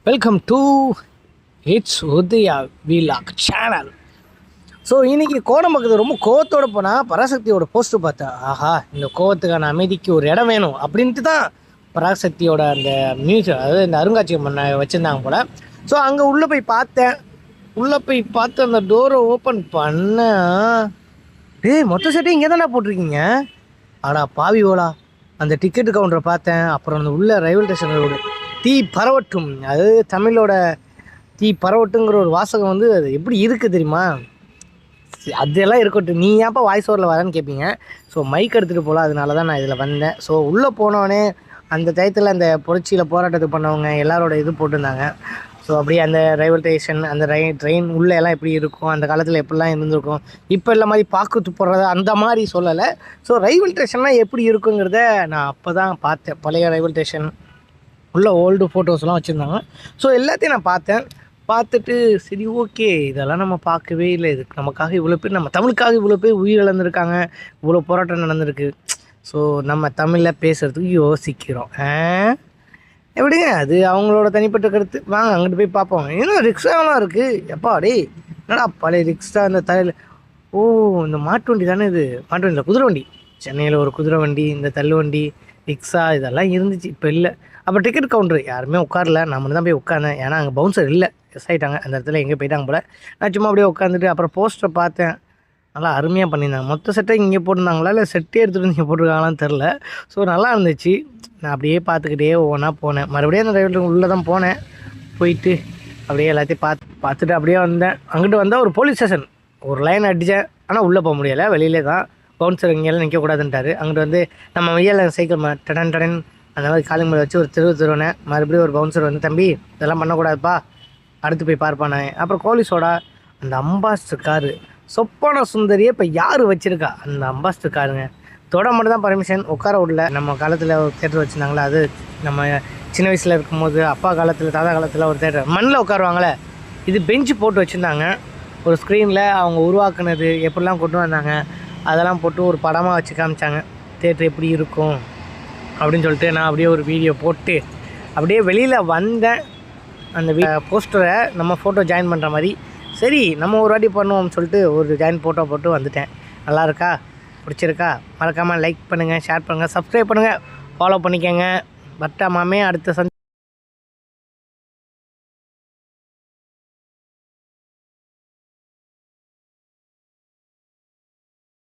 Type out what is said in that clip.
Welcome to it's Udaya vlog channel. So இன்றைக்கி கோடம்பக்கத்தில் ரொம்ப கோவத்தோடு போனால் பராசக்தியோட போஸ்ட்டு பார்த்தேன். ஆஹா, இந்த கோவத்துக்கான அமைதிக்கு ஒரு இடம் வேணும் அப்படின்ட்டு தான் பராசக்தியோட அந்த மியூசியம், அதாவது இந்த அருங்காட்சியகம் வச்சுருந்தாங்க போல். ஸோ அங்கே உள்ளே போய் பார்த்தேன். உள்ளே போய் பார்த்து அந்த டோரை ஓப்பன் பண்ண, மொத்த செட்டை இங்கே தானே போட்டிருக்கீங்க. ஆடா பாவி ஓலா, அந்த டிக்கெட்டு கவுண்டரை பார்த்தேன். அப்புறம் அந்த உள்ள ரயில்வே ஸ்டேஷனோட தீ பரவட்டும், அது தமிழோட தீ பரவட்டுங்கிற ஒரு வாசகம் வந்து அது எப்படி இருக்குது தெரியுமா? அதெல்லாம் இருக்கட்டும், நீ ஏன்ப்பா வாய்ஸ் ஓவரில் வரேன்னு கேட்பீங்க. ஸோ மைக் எடுத்துகிட்டு போகலாம், அதனால தான் நான் இதில் வந்தேன். ஸோ உள்ளே போனோடனே அந்த டயத்தில் அந்த புரட்சியில் போராட்டத்துக்கு பண்ணவங்க எல்லாரோட இது போட்டிருந்தாங்க. ஸோ அப்படியே அந்த ரயில்வே ஸ்டேஷன், அந்த ட்ரெயின் உள்ளே எல்லாம் எப்படி இருக்கும், அந்த காலத்தில் எப்படிலாம் இருந்திருக்கும், இப்போ இல்லை மாதிரி பாக்கு போடுறது அந்த மாதிரி சொல்லலை. ஸோ ரயில்வே ஸ்டேஷன்லாம் எப்படி இருக்குங்கிறத நான் அப்போ தான் பார்த்தேன். பழைய ரயில்வே ஸ்டேஷன் உள்ள ஓல்டு ஃபோட்டோஸ்லாம் வச்சுருந்தாங்க. ஸோ எல்லாத்தையும் நான் பார்த்தேன். பார்த்துட்டு சரி ஓகே, இதெல்லாம் நம்ம பார்க்கவே இல்லை. இதுக்கு நமக்காக இவ்வளோ பேர், நம்ம தமிழுக்காக இவ்வளோ பேர் உயிரிழந்திருக்காங்க, இவ்வளோ போராட்டம் நடந்திருக்கு. ஸோ நம்ம தமிழில் பேசுகிறதுக்கு யோசிக்கிறோம். எப்படிங்க அது அவங்களோட தனிப்பட்ட கருத்து. வாங்க அங்கிட்டு போய் பார்ப்போம். இன்னும் ரிக்ஷாவெலாம் இருக்குது. எப்பா டே, என்னடா பழைய ரிக்ஷா, இந்த தலையில், ஓ இந்த மாட்டு வண்டி தானே இது, மாட்டு வண்டியில் குதிரை வண்டி. சென்னையில் ஒரு குதிரை வண்டி, இந்த தள்ளு வண்டி, ரிக்ஷா இதெல்லாம் இருந்துச்சு, இப்போ இல்லை. அப்போ டிக்கெட் கவுண்டர் யாருமே உட்காரல, நான் மட்டும் தான் போய் உட்காந்தேன். ஏன்னா அங்கே பவுன்சர் இல்லை, எஸ் ஆகிட்டாங்க. அந்த இடத்துல எங்கே போயிட்டாங்க போல். நான் சும்மா அப்படியே உட்காந்துட்டு அப்புறம் போஸ்டரை பார்த்தேன். நல்லா அருமையாக பண்ணியிருந்தாங்க. மொத்த செட்டை இங்கே போட்டிருந்தாங்களா இல்லை செட்டே எடுத்துகிட்டு இங்கே போட்டிருக்காங்களான்னு தெரில. ஸோ நல்லா இருந்துச்சு. நான் அப்படியே பார்த்துக்கிட்டே ஒவ்வொன்றா போனேன். மறுபடியும் அந்த ரயில்வே உள்ளே தான் போனேன். போயிட்டு அப்படியே எல்லாத்தையும் பார்த்துட்டு அப்படியே வந்தேன். அங்கிட்டு வந்தால் ஒரு போலீஸ் ஸ்டேஷன், ஒரு லைன் அடித்தேன். ஆனால் உள்ளே போக முடியலை, வெளியிலே தான். பவுன்சர் இங்கெல்லாம் நிற்கக்கூடாதுன்ட்டார். அங்கிட்டு வந்து நம்ம வெயில் சைக்கிள் டடன் டடன் அந்த மாதிரி காலிங் மேலே வச்சு ஒரு திருவினேன். மறுபடியும் ஒரு பவுன்சர் வந்து, தம்பி இதெல்லாம் பண்ணக்கூடாதுப்பா, அடுத்து போய் பார்ப்பானே. அப்புறம் கோலிஸோட அந்த அம்பாஸ்டர் காரு, சொப்பான சுந்தரியை இப்போ யார் வச்சுருக்கா, அந்த அம்பாஸ்டர் காருங்க. தொட மட்டும் தான் பர்மிஷன், உட்கார விடல. நம்ம காலத்தில் ஒரு தேட்டர் வச்சுருந்தாங்களே, அது நம்ம சின்ன வயசில் இருக்கும்போது, அப்பா காலத்தில் தாத்தா காலத்தில் ஒரு தேட்டர் மண்ணில் உட்காருவாங்களே, இது பெஞ்சு போட்டு வச்சுருந்தாங்க. ஒரு ஸ்க்ரீனில் அவங்க உருவாக்குனது எப்படிலாம் கொண்டு வந்தாங்க அதெல்லாம் போட்டு ஒரு படமாக வச்சு காமிச்சாங்க. தேட்டர் எப்படி இருக்கும் அப்படின்னு சொல்லிட்டு நான் அப்படியே ஒரு வீடியோ போட்டு அப்படியே வெளியில் வந்தேன். அந்த போஸ்டரை நம்ம ஃபோட்டோ ஜாயின் பண்ணுற மாதிரி, சரி நம்ம ஒரு வாட்டி பண்ணுவோம்னு சொல்லிட்டு ஒரு ஜாயின் ஃபோட்டோ போட்டு வந்துட்டேன். நல்லா இருக்கா, பிடிச்சிருக்கா? மறக்காமல் லைக் பண்ணுங்கள், ஷேர் பண்ணுங்கள், சப்ஸ்கிரைப் பண்ணுங்கள், ஃபாலோ பண்ணிக்கோங்க. பட்டாமாமே அடுத்த